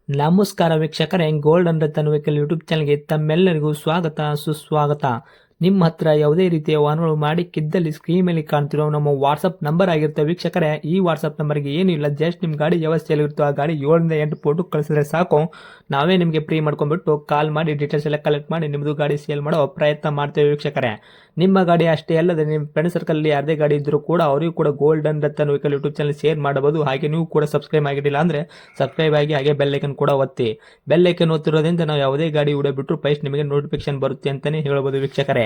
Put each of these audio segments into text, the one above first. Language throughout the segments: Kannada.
ನಮಸ್ಕಾರ ವೀಕ್ಷಕರೇ, gold and Ratan vehicle YouTube ಚಾನಲ್ಗೆ ತಮ್ಮೆಲ್ಲರಿಗೂ ಸ್ವಾಗತ ಸುಸ್ವಾಗತ. ನಿಮ್ಮ ಹತ್ರ ಯಾವುದೇ ರೀತಿಯ ವಾಹನಗಳು ಮಾಡಿಕ್ಕಿದ್ದಲ್ಲಿ ಸ್ಕ್ರೀನ್ ಮೇಲೆ ಕಾಣ್ತಿರೋ ನಮ್ಮ ವಾಟ್ಸಪ್ ನಂಬರ್ ಆಗಿರುತ್ತೆ ವೀಕ್ಷಕರೇ. ಈ ವಾಟ್ಸಪ್ ನಂಬರ್ಗೆ ಏನಿಲ್ಲ, ಜಸ್ಟ್ ನಿಮ್ಮ ಗಾಡಿ ವ್ಯವಸ್ಥೆಯಲ್ಲಿರುತ್ತೋ ಆ ಗಾಡಿ 7 ರಿಂದ 8 ಫೋಟೋ ಕಳಿಸಿದ್ರೆ ಸಾಕು, ನಾವೇ ನಿಮಗೆ ಫ್ರೀ ಮಾಡ್ಕೊಂಡ್ಬಿಟ್ಟು ಕಾಲ್ ಮಾಡಿ ಡೀಟೇಲ್ಸ್ ಎಲ್ಲ ಕಲೆಕ್ಟ್ ಮಾಡಿ ನಿಮ್ಮದು ಗಾಡಿ ಸೇಲ್ ಮಾಡೋ ಪ್ರಯತ್ನ ಮಾಡ್ತೇವೆ ವೀಕ್ಷಕರೇ. ನಿಮ್ಮ ಗಾಡಿ ಅಷ್ಟೇ ಅಲ್ಲದೆ ನಿಮ್ಮ ಫ್ರೆಂಡ್ ಸರ್ಕಲ್ ಯಾರದೇ ಗಾಡಿ ಇದ್ದರೂ ಕೂಡ ಅವರಿಗೂ ಕೂಡ gold and Ratan vehicle YouTube channel share ಮಾಡಬಹುದು. ಹಾಗೆ ನೀವು ಕೂಡ ಸಬ್ಸ್ಕ್ರೈಬ್ ಆಗಿರಲಿಲ್ಲ ಅಂದರೆ ಸಬ್ಸ್ಕ್ರೈಬ್ ಆಗಿ ಹಾಗೆ ಬೆಲ್ ಐಕನ್ ಕೂಡ ಒತ್ತಿ. ಬೆಲ್ ಐಕನ್ ಒತ್ತಿರೋದ್ರಿಂದ ನಾವು ಯಾವುದೇ ಗಾಡಿ ವಿಡಿಯೋ ಬಿಟ್ಟರು ಫಸ್ಟ್ ನಿಮಗೆ ನೋಟಿಫಿಕೇಶನ್ ಬರುತ್ತೆ ಅಂತಲೇ ಹೇಳ್ಬೋದು ವೀಕ್ಷಕರೇ.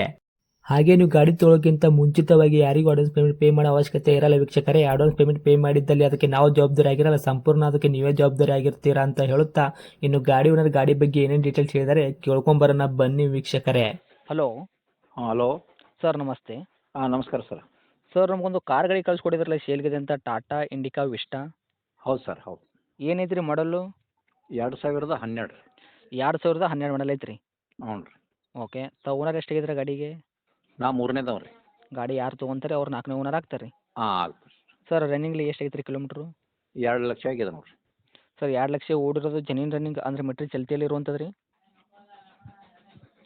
ಹಾಗೆ ನೀವು ಗಾಡಿ ತೊಳೋಕ್ಕಿಂತ ಮುಂಚಿತವಾಗಿ ಯಾರಿಗೂ ಅಡ್ವಾನ್ಸ್ ಪೇಮೆಂಟ್ ಪೇ ಮಾಡೋ ಅವಶ್ಯಕತೆ ಇರಲ್ಲ ವೀಕ್ಷಕರೇ. ಅಡ್ವಾನ್ಸ್ ಪೇಮೆಂಟ್ ಪೇ ಮಾಡಿದ್ದಲ್ಲಿ ಅದಕ್ಕೆ ನಾವು ಜವಾಬ್ದಾರಿ ಆಗಿರಲ್ಲ, ಸಂಪೂರ್ಣ ಅದಕ್ಕೆ ನೀವೇ ಜವಾಬ್ದಾರಿ ಆಗಿರ್ತೀರಾ ಅಂತ ಹೇಳುತ್ತಾ, ಇನ್ನು ಗಾಡಿ ಓನರ್ ಗಾಡಿ ಬಗ್ಗೆ ಏನೇನು ಡೀಟೇಲ್ಸ್ ಹೇಳಿದರೆ ಕೇಳ್ಕೊಂಬರೋಣ ಬನ್ನಿ ವೀಕ್ಷಕರೇ. ಹಲೋ. ಹಾಂ ಹಲೋ. ಸರ್ ನಮಸ್ತೆ. ಹಾಂ ನಮಸ್ಕಾರ ಸರ್. ಸರ್ ನಮಗೊಂದು ಕಾರ್ ಗಾಡಿ ಕಳಿಸ್ಕೊಡಿದ್ರಲ್ಲ ಸೇಲ್ಗಿದೆ ಅಂತ, ಟಾಟಾ ಇಂಡಿಕಾ ವಿಸ್ಟಾ. ಹೌದು ಸರ್, ಹೌದು. ಏನೈತ್ರಿ ಮಾಡಲು? 2012. 2012 ಮಾಡಲ್ ಐತ್ರಿ. ಹ್ಞೂ ರೀ. ಓಕೆ. ತಾವು ಓನರ್ ಎಷ್ಟಾಗಿದ್ರೆ ಗಾಡಿಗೆ? ನಾ ಮೂರನೇದವ ರೀ. ಗಾಡಿ ಯಾರು ತೊಗೊಂತಾರೆ ಅವ್ರು 4ನೇ ಓನರ್ ಆಗ್ತಾರೆ ರೀ. ಹಾಂ ಆಗ್ತದೆ. ಸರ್ ರನ್ನಿಂಗ್ಲಿ ಎಷ್ಟು ಐತ್ರಿ ಕಿಲೋಮೀಟ್ರು? 2 ಲಕ್ಷ ಆಗಿದೆ ನೋಡಿರಿ. ಸರ್ 2 ಲಕ್ಷ ಓಡಿರೋದು ಜೆನ್ಯೂನ್ ರನ್ನಿಂಗ್ ಅಂದರೆ ಮೀಟ್ರ್ ಚಲ್ತಿಯಲ್ಲಿ ಇರುವಂಥದ್ದು ರೀ?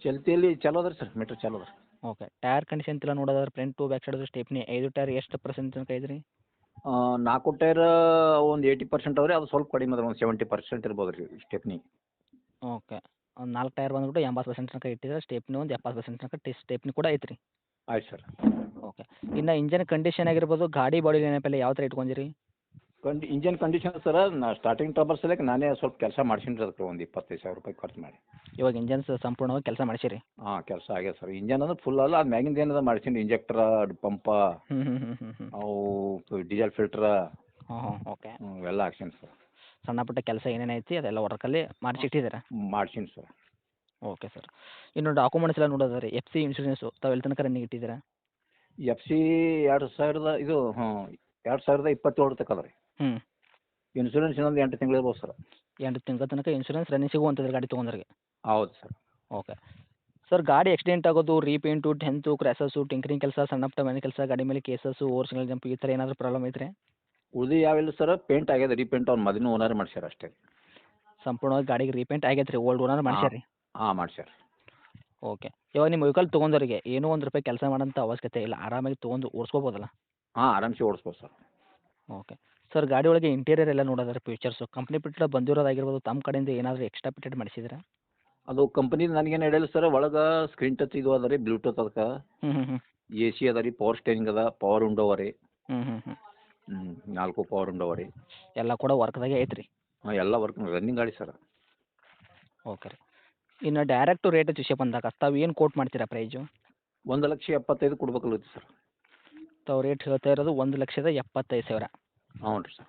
ಚಲ್ತಿಯಲ್ಲಿ ಚಲೋ ಅದ ರೀ ಸರ್, ಮೀಟ್ರ್ ಚಲೋ ಅದ ರೀ. ಓಕೆ. ಟೈರ್ ಕಂಡೀಷನ್ ಎಲ್ಲ ನೋಡೋದಾದ್ರೆ front to back side stepney 5 tyre ಎಷ್ಟು ಪರ್ಸೆಂಟ್ ತನಕ ಐತ್ರಿ? 4 ಟೈರ್ ಒಂದು 80% ಅವ ರೀ, ಅದು ಸ್ವಲ್ಪ ಕಡಿಮೆ ಅದ, ಒಂದು 70% ಇರ್ಬೋದು ರೀ ಸ್ಟೆಪ್ನಿ. ಓಕೆ. ಒಂದು 4 ಟೈರ್ ಬಂದ್ಬಿಟ್ಟು 80% ತನಕ ಇಟ್ಟಿದ್ರೆ, ಸ್ಟೆಪ್ನಿ ಒಂದು 70% ತನಕ ಸ್ಟೆಪ್ನಿ ಕೂಡ ಐತ್ರಿ. ಆಯ್ತು ಸರ್. ಓಕೆ. ಇನ್ನು ಇಂಜನ್ ಕಂಡೀಷನ್ ಆಗಿರ್ಬೋದು, ಗಾಡಿ ಬಾಡಿ ನೆನಪೆಲ್ಲ ಯಾವ ಥರ ಇಟ್ಕೊಂಡಿರಿ? ಇಂಜನ್ ಕಂಡೀಷನ್ ಸರ್, ನಾ ಸ್ಟಾರ್ಟಿಂಗ್ ಟ್ರಬಲ್ ಸಲಕ್ಕೆ ನಾನೇ ಸ್ವಲ್ಪ ಕೆಲಸ ಮಾಡ್ಸೀನಿ ರೀ, ಅದಕ್ಕೆ ಒಂದು 25,000 ರೂಪಾಯಿ ಖರ್ಚು ಮಾಡಿ. ಇವಾಗ ಇಂಜನ್ಸ್ ಸಂಪೂರ್ಣವಾಗಿ ಕೆಲಸ ಮಾಡಿಸಿರಿ? ಹಾಂ, ಕೆಲಸ ಆಗ್ಯದ ಸರ್. ಇಂಜನ್ ಅಂದ್ರೆ ಫುಲ್ ಅಲ್ಲ, ಅದು ಮ್ಯಾಗಿಂದ ಏನದ ಮಾಡ್ಸೀನಿ, ಇಂಜೆಕ್ಟ್ರ, ಪಂಪ, ಅವು ಡೀಸೆಲ್ ಫಿಲ್ಟ್ರ, ಹಾಂ ಹಾಂ. ಓಕೆ. ಇವೆಲ್ಲ ಹಾಕ್ಸೀನಿ ಸರ್. ಸಣ್ಣ ಪುಟ್ಟ ಕೆಲಸ ಏನೇನೈತಿ ಅದೆಲ್ಲ ವರ್ಕಲ್ಲಿ ಮಾಡಿಸಿಟ್ಟಿದ್ದೀರಾ? ಮಾಡ್ಸೀನಿ ಸರ್. Okay sir. ಇನ್ನು ಡಾಕ್ಯುಮೆಂಟ್ಸ್ ಎಲ್ಲ ನೋಡೋದಾದ್ರೆ FC ಇನ್ಶೂರೆನ್ಸು ತಾವು ಎಲ್ಲಿ ತನಕ ರನ್ನಿಂಗ್ ಇಟ್ಟಿದ್ದೀರಾ? FC 2000 ಇದು 2027 ತನಕ ಅದ ರೀ. ಹ್ಞೂ. ಇನ್ಶೂರೆನ್ಸ್ ಇನ್ನೊಂದು 8 ತಿಂಗಳು ಇರ್ಬೋದು ಸರ್. 8 ತಿಂಗಳ ತನಕ ಇನ್ಶೂರೆನ್ಸ್ ರನ್ನಿಂಗ್ ಸಿಗುವಂಥದ್ದು ಗಾಡಿ ತೊಗೊಂಡ್ರಿಗೆ? ಹೌದು ಸರ್. ಓಕೆ. ಸರ್ ಗಾಡಿ ಆಕ್ಸಿಡೆಂಟ್ ಆಗೋದು, ರೀಪೇಂಟು, ಡೆಂತು, ಕ್ರ್ಯಾಸಸ್ಸು, ಟಿಂಕರಿಂಗ್ ಕೆಲಸ, ಸಣ್ಣ ಪುಟ್ಟ ಮನೆ ಕೆಲಸ, ಗಾಡಿ ಮೇಲೆ ಕೇಸಸ್ಸು, ಓವರ್ ಸಿಂಗಲ್ ಜಂಪ್ ಈ ಥರ ಏನಾದರೂ ಪ್ರಾಬ್ಲಮ್ ಐತ್ರಿ? ಉಳಿದು ಯಾವಿಲ್ಲ ಸರ್, ಪೇಂಟ್ ಆಗ್ಯದ, ರೀಪೇಂಟ್ ಅವ್ನು ಮೊದಲಿನ ಓನರ್ ಮಾಡ್ಸ್ಯಾರ ಅಷ್ಟೇ. ಸಂಪೂರ್ಣವಾಗಿ ಗಾಡಿಗೆ ರೀಪೇಂಟ್ ಆಗೈತೆ ರೀ, ಓಲ್ಡ್ ಓನರ್ ಮಾಡ್ಸ್ಯಾರಿ? ಹಾಂ ಮಾಡ್ಸ್ಯಾರ. ಓಕೆ. ಇವಾಗ ನಿಮ್ಮ ವೆಹಿಕಲ್ ತೊಗೊಂಡವರಿಗೆ ಏನೂ ₹1 ಕೆಲಸ ಮಾಡೋಂಥ ಅವಶ್ಯಕತೆ ಇಲ್ಲ, ಆರಾಮಾಗಿ ತೊಗೊಂಡು ಓಡಿಸ್ಕೋಬೋದಲ್ಲ? ಹಾಂ, ಆರಾಮ್ಸೆ ಓಡಿಸ್ಬೋದು ಸರ್. ಓಕೆ. ಸರ್ ಗಾಡಿ ಒಳಗೆ ಇಂಟೀರಿಯರ್ ಎಲ್ಲ ನೋಡೋದಾದ್ರೆ ಫೀಚರ್ಸು ಕಂಪ್ನಿ ಬಿಟ್ಟು ಬಂದಿರೋದಾಗಿರ್ಬೋದು, ತಮ್ಮ ಕಡೆಯಿಂದ ಏನಾದರೂ ಎಕ್ಸ್ಟ್ರಾ ಫಿಟೆಡ್ ಮಾಡಿಸಿದ್ರಾ? ಅದು ಕಂಪನಿದು ನನಗೇನು ಹೇಳಿಲ್ಲ ಸರ್. ಒಳಗೆ ಸ್ಕ್ರೀನ್ ಟಚ್ ಇದು ಅದ ರೀ, ಬ್ಲೂಟೂತ್ ಅದಕ್ಕೆ, ಹ್ಞೂ ಹ್ಞೂ ಹ್ಞೂ. AC ಅದ ರೀ, ಪವರ್ ಸ್ಟೇರಿಂಗ್ ಅದ, ಪವರ್ ವಿಂಡೋ ಅವ ರೀ. ಹ್ಞೂ ಹ್ಞೂ ಹ್ಞೂ. 4 ಪವರ್ ವಿಂಡೋ ಅವ ರೀ. ಎಲ್ಲ ಕೂಡ ವರ್ಕ್ದಾಗೆ ಐತೆ ರೀ? ಹಾಂ, ಎಲ್ಲ ವರ್ಕ್ ರನ್ನಿಂಗ್ ಗಾಡಿ ಸರ್. ಓಕೆ ರೀ. ಇನ್ನು ಡೈರೆಕ್ಟು ರೇಟ್ ವಿಷಯ ಬಂದಾಗ ತಾವು ಏನು ಕೋಟ್ ಮಾಡ್ತೀರಾ ಪ್ರೈಜು? 1,75,000 ಕೊಡ್ಬೇಕಲ್ಲತ್ತಿ ಸರ್. ತಾವು ರೇಟ್ ಹೇಳ್ತಾ ಇರೋದು 1,75,000? ಹ್ಞೂ ರೀ ಸರ್.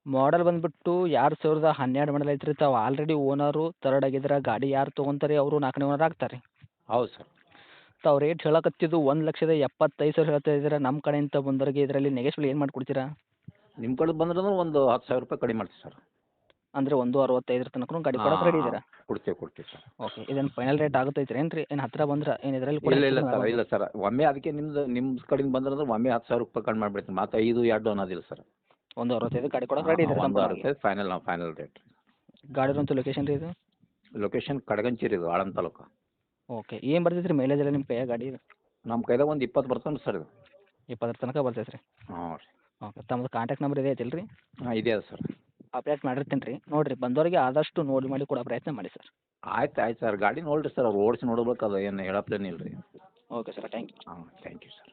ಮಾಡಲ್ ಬಂದುಬಿಟ್ಟು 2012 ಮಾಡಲ್ ಐತ್ರಿ. ತಾವು ಆಲ್ರೆಡಿ ಓನರು ತರ್ಡ್ ಆಗಿದ್ರೆ, ಗಾಡಿ ಯಾರು ತೊಗೊಂತಾರೆ ಅವರು 4ನೇ ಓನರ್ ಆಗ್ತಾರೆ. ಹೌದು ಸರ್. ತಾವು ರೇಟ್ ಹೇಳಕತ್ತಿದ್ದು 1,75,000 ಹೇಳ್ತಾ ಇದ್ದೀರಾ. ನಮ್ಮ ಕಡೆಯಿಂದ ಬಂದವರಿಗೆ ಇದರಲ್ಲಿ ನೆಗೆಶ್ಬಲ್ ಏನು ಮಾಡಿಕೊಡ್ತೀರಾ? ನಿಮ್ಮ ಕಡೆ ಬಂದ್ರೆ ಒಂದು 10,000 ರೂಪಾಯಿ ಕಡಿಮೆ ಮಾಡ್ತೀವಿ ಸರ್. ಅಂದರೆ 1,65 ತನಕ ಗಾಡಿ ಕೊಡಕ್ಕೆ ರೆಡಿ ಇದ್ದೀರಾ? ಕೊಡ್ತೀವಿ ಸರ್. ಓಕೆ. ಇದನ್ನು ಫೈನಲ್ ರೇಟ್ ಆಗುತ್ತೈತ್ರಿ ಏನು ರೀ? ಏನು ಹತ್ತಿರ ಬಂದ್ರೆ ಏನು ಇದರಲ್ಲಿ ಕೂಡ? ಇಲ್ಲ ಸರ್, ಒಮ್ಮೆ ಅದಕ್ಕೆ ನಿಮ್ಮ ಕಡೆಯಿಂದ ಬಂದ್ರೆ ಒಮ್ಮೆ 10,000 ರೂಪಾಯಿ ಕಡಿಮೆ ಮಾಡಿಬಿಡ್ತೀನಿ, ಮತ್ತೆ 5-2 ಅನ್ನೋದಿಲ್ಲ ಸರ್. 1,65 ಗಾಡಿ ಕೊಡಕ್ಕೆ ರೆಡಿ ಇದ್ದೀರಾ? 1,65 ಫೈನಲ್ ರೇಟ್. ಗಾಡಿದಂತೂ ಲೊಕೇಶನ್ ರೀ ಇದು? ಲೊಕೇಶನ್ ಕಡಗಂಚಿರಿ, ಇದು ಆಳಂದ ತಾಲೂಕು. ಓಕೆ. ಏನು ಬರ್ತೈತೆ ರೀ ಮೈಲೇಜ್ ಎಲ್ಲ ನಿಮ್ಮ ಕೈಯಾಗ ಗಾಡಿ? ನಮ್ಮ ಕೈದಾಗ ಒಂದು 20 ಬರ್ತದೆ ಸರ್ ಇದು. 20 ತನಕ ಬರ್ತೈತೆ ರೀ? ಹಾಂ ರೀ. ಓಕೆ. ತಮ್ಮದು ಕಾಂಟ್ಯಾಕ್ಟ್ ನಂಬರ್ ಇದೆ ಐತಿಲ್ಲ ರೀ? ಹಾಂ, ಇದೆ ಅದ ಸರ್. ಅಪ್ಡೇಟ್ ಮಾಡಿರ್ತೀನಿ ರೀ, ನೋಡಿರಿ ಬಂದವರಿಗೆ ಆದಷ್ಟು ನೋಡಿ ಮಾಡಿ ಕೊಡೋ ಪ್ರಯತ್ನ ಮಾಡಿ ಸರ್. ಆಯ್ತು ಸರ್, ಗಾಡಿ ನೋಡಿರಿ ಸರ್, ಅವ್ರು ಓಡಿಸಿ ನೋಡ್ಬೇಕು, ಅದು ಏನು ಹೇಳಪ್ಲೇನಿಲ್ಲ ರೀ. Okay sir, thank you. ಹಾಂ, ಥ್ಯಾಂಕ್ ಯು ಸರ್.